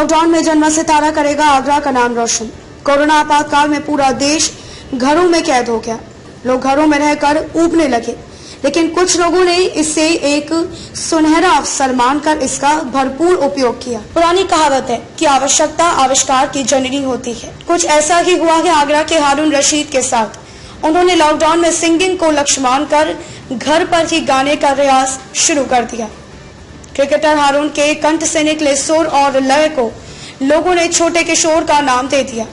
Lockdown में जन्मा सितारा करेगा आगरा का नाम रोशन। कोरोना आपातकाल में पूरा देश घरों में कैद हो गया। लोग घरों में रहकर ऊबने लगे, लेकिन कुछ लोगों ने इससे एक सुनहरा अवसर मानकर इसका भरपूर उपयोग किया। पुरानी कहावत है कि आवश्यकता आविष्कार की जननी होती है। कुछ ऐसा ही हुआ है आगरा के हारून रशीद के साथ। उन्होंने लॉकडाउन में सिंगिंग को लक्ष्य मानकर घर पर ही गाने का रियाज शुरू कर दिया। क्रिकेटर हारून के कंठ से निकले सुर और लय को लोगों ने छोटे किशोर का नाम दे दिया।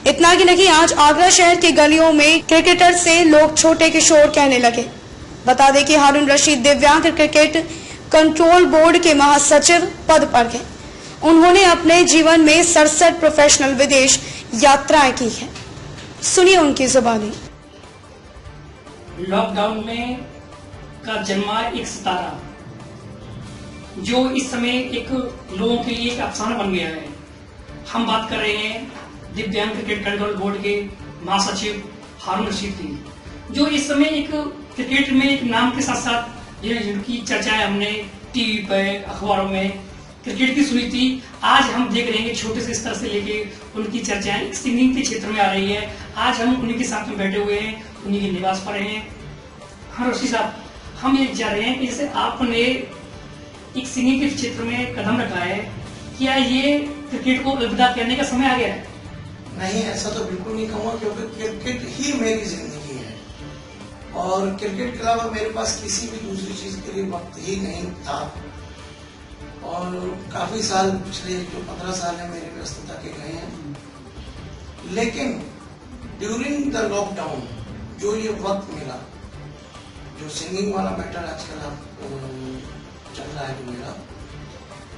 इतना ही नहीं, आज आगरा शहर की गलियों में क्रिकेटर से लोग छोटे किशोर कहने लगे। बता दें कि हारून रशीद दिव्यांग क्रिकेट कंट्रोल बोर्ड के महासचिव पद पर हैं। उन्होंने अपने जीवन में 67 प्रोफेशनल विदेश यात्राएं की हैं। सुनिए उनकी जुबानी। लॉकडाउन में का जन्मा एक सितारा जो इस समय एक लोगों के लिए एक अफसाना बन गया है। हम बात कर रहे हैं दिव्यांग क्रिकेट कंट्रोल बोर्ड के महासचिव हारून रशीद की, जो इस समय एक क्रिकेट में एक नाम के साथ साथ जिनकी चर्चाएं हमने टीवी पर अखबारों में क्रिकेट की सुनी थी। आज हम देख रहे हैं कि छोटे से स्तर से लेके उनकी चर्चाएं सिंगिंग के क्षेत्र में आ रही है। आज हम उन्हीं के साथ में बैठे हुए हैं, उन्हीं के निवास पर हैं। हाँ रशीद साहब, हम ये चाह रहे हैं कि जैसे आपने एक सिंगिंग के क्षेत्र में कदम रखा है, क्या ये क्रिकेट को अलविदा कहने का समय आ गया है? नहीं, ऐसा तो बिल्कुल नहीं कहूँगा, क्योंकि क्रिकेट ही मेरी जिंदगी है और क्रिकेट के अलावा मेरे पास किसी भी दूसरी चीज के लिए वक्त ही नहीं था। और काफी साल, पिछले जो 15 साल है, मेरे व्यस्तता के गए हैं। लेकिन ड्यूरिंग द लॉकडाउन जो ये वक्त मिला, जो सिंगिंग वाला मैटर आजकल आप चल रहा है जो मेरा,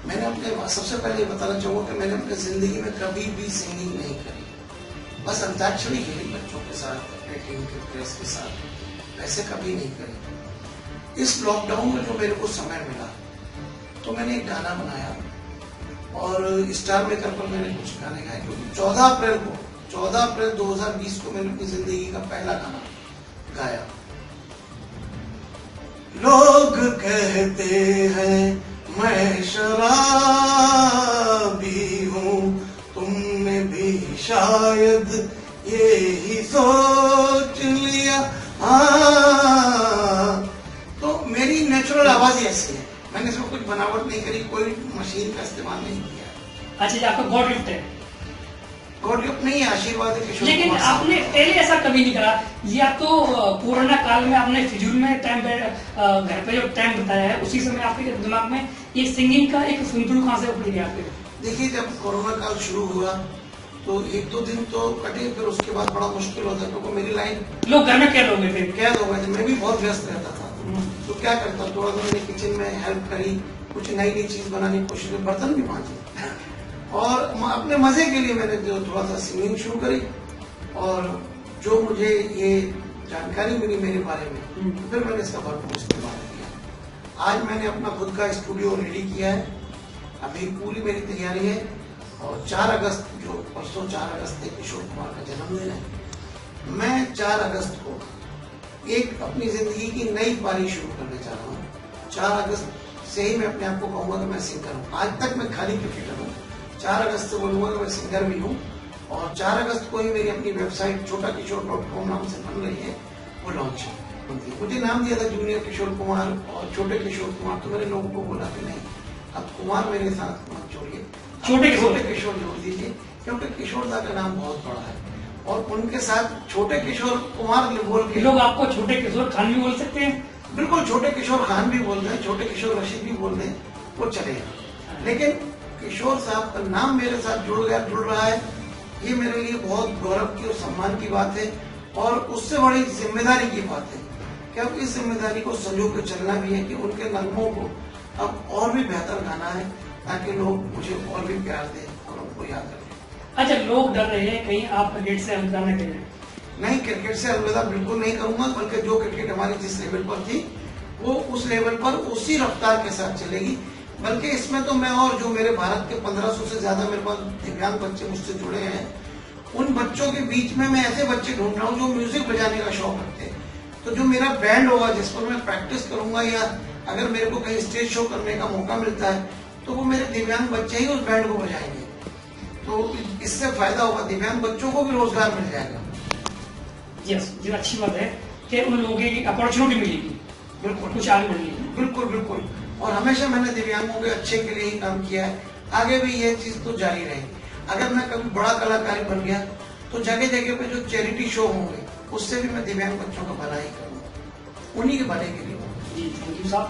मैंने अपने सबसे पहले बताना चाहूंगा कि मैंने अपनी जिंदगी में कभी भी सिंगिंग नहीं करी। बस अंताक्षरी खेली बच्चों के साथ, अपने टीम के प्लेयर्स के साथ, वैसे कभी नहीं करी। इस लॉकडाउन में जो मेरे को समय मिला तो मैंने एक गाना बनाया और स्टार मेकर पर मैंने कुछ गाने गाए, क्योंकि 14 अप्रैल 2020 को मैंने अपनी जिंदगी का पहला गाना गाया। लोग कहते हैं मैं शराबी हूँ, तुमने भी शायद ये ही सोच लिया। तो मेरी नेचुरल आवाज ही ऐसी है, मैंने इसमें कुछ बनावट नहीं करी, कोई मशीन का इस्तेमाल नहीं किया। अच्छा, आपका गॉड गिफ्ट है? गॉड गिफ्ट नहीं है, आशीर्वाद है किशोर। लेकिन आपने पहले ऐसा कभी नहीं करा, या तो कोरोना काल में आपने फिजूल में टाइम घर पे जो टाइम बताया है उसी समय आपके दिमाग में ये सिंगिंग का एक सुंदर कहां से उभर गया आपके? देखिए, जब कोरोना काल शुरू हुआ तो 1-2 दिन तो कटे, फिर उसके बाद बड़ा मुश्किल होता है, क्योंकि मेरी लाइन लोग घर में कैद हो गए थे। कैद हो गए थे, मैं भी बहुत व्यस्त रहता था। तो क्या करता, थोड़ा सा मैंने किचन में हेल्प करी, कुछ नई नई चीज बनाने की कोशिश की, बर्तन भी मांजे और अपने मजे के लिए मैंने जो थोड़ा सा सिंगिंग शुरू करी। और जो मुझे ये जानकारी मिली मेरे बारे में, तो फिर मैंने इसका भरपूर इस्तेमाल किया। आज मैंने अपना खुद का स्टूडियो रेडी किया है, अभी पूरी मेरी तैयारी है। और 4 अगस्त, जो परसों 4 अगस्त है, किशोर कुमार का जन्मदिन है, मैं 4 अगस्त को एक अपनी जिंदगी की नई पारी शुरू करने जा रहा हूँ। 4 अगस्त से ही मैं अपने आप को कहूंगा कि मैं सिंगर हूँ। आज तक मैं खाली क्रिकेटर हूँ, 4 अगस्त से बोलूंगा कि मैं सिंगर भी हूँ। और 4 अगस्त को ही मेरी अपनी वेबसाइट छोटाकिशोर.com नाम से बन रही है, वो लॉन्च होती है। मुझे नाम दिया था जूनियर किशोर कुमार और छोटे किशोर कुमार, तो मैंने लोगों को बोला कि नहीं, अब कुमार मेरे साथ मत जोड़िए, छोटे किशोर जोड़ दीजिए, क्योंकि किशोरदा का नाम बहुत बड़ा है। और उनके साथ छोटे किशोर कुमार बोल के लोग आपको छोटे किशोर खान भी बोल सकते हैं। बिल्कुल, छोटे किशोर खान भी बोल रहे हैं, छोटे किशोर रशीद भी बोल रहे हैं, वो चलेगा। लेकिन किशोर साहब का नाम मेरे साथ जुड़ रहा है, ये मेरे लिए बहुत गौरव की और सम्मान की बात है। और उससे बड़ी जिम्मेदारी की बात है, क्योंकि इस जिम्मेदारी को संजो के चलना भी है कि उनके नगमों को अब और भी बेहतर गाना है, ताकि लोग मुझे और भी प्यार दें और उनको याद रखें। अच्छा, लोग डर रहे हैं कहीं आप क्रिकेट से अलविदा न करें? नहीं, क्रिकेट से अलविदा बिल्कुल नहीं करूंगा, बल्कि जो क्रिकेट हमारी जिस लेवल पर थी वो उस लेवल पर उसी रफ्तार के साथ चलेगी। बल्कि इसमें तो मैं, और जो मेरे भारत के 1500 से ज्यादा मेरे पास दिव्यांग बच्चे मुझसे जुड़े हैं, उन बच्चों के बीच में मैं ऐसे बच्चे ढूंढ रहा हूँ जो म्यूजिक बजाने का शौक रखते हैं। तो जो मेरा बैंड होगा, जिस पर मैं प्रैक्टिस करूंगा, या अगर मेरे को कहीं स्टेज शो करने का मौका मिलता है, तो वो मेरे दिव्यांग बच्चे ही उस बैंड को बजाएंगे। तो इससे फायदा होगा, दिव्यांग बच्चों को भी रोजगार मिल जाएगा। यस, ये अच्छी बात है कि उन लोगों की अपॉर्चुनिटी मिलेगी, बिल्कुल कुछ आगे बढ़ने की। बिल्कुल बिल्कुल। और हमेशा मैंने दिव्यांगों के अच्छे के लिए ही काम किया है, आगे भी ये चीज तो जारी रहेगी। अगर मैं कभी बड़ा कलाकार बन गया तो जगह जगह पे जो चैरिटी शो होंगे उससे भी मैं दिव्यांग बच्चों का भला ही करूंगा, उन्हीं के भले के लिए। जी, थैंक यू साहब।